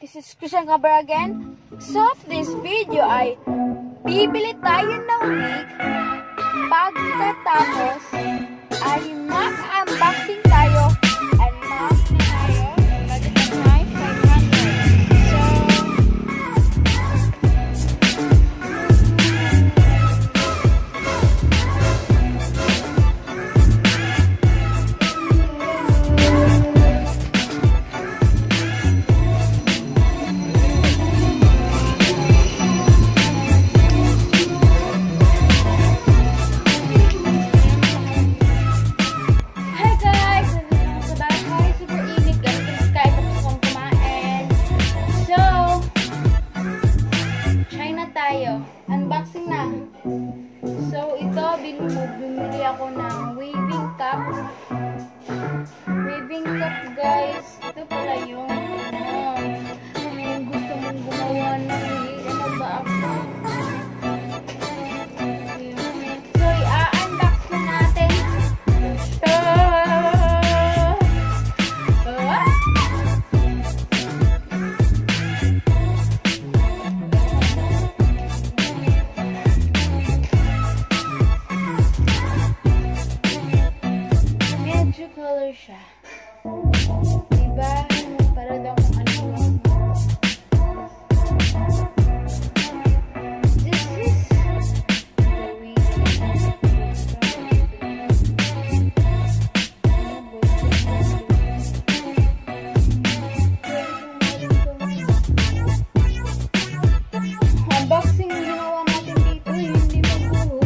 This is Christian Cabrera again. So, this video ay bibili tayo ng wig. Pagkatapos ay mag-unboxing tayo and mag-unboxing tayo. Unboxing na. So, ito, bumili ako ng waving cup. Waving cup, guys. Ito pala yung gusto mong gumawa ng wig. Ano ba ako? So, i-unbox na natin. Color siya. Diba? Para daw kung ano. This is the wig. Unboxing ginawa natin dito. Hindi magbuhos.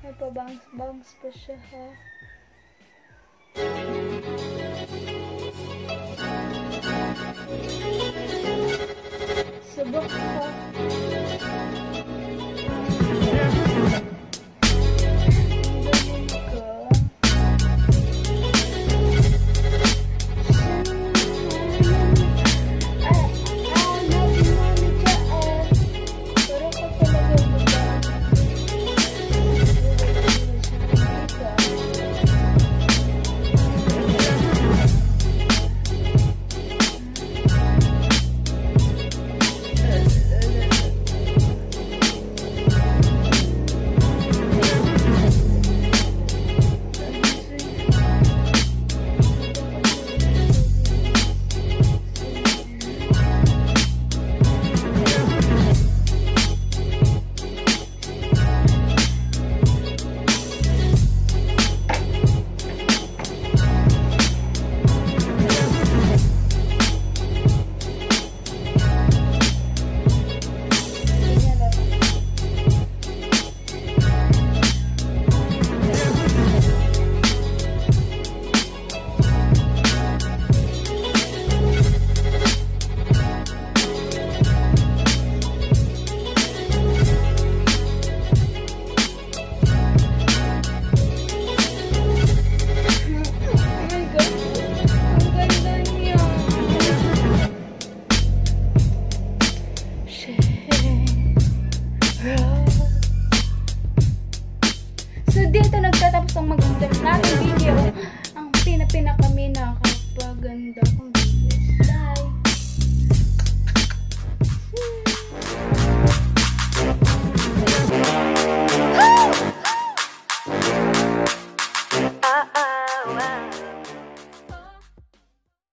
May pabangs-bangs pa siya, ha?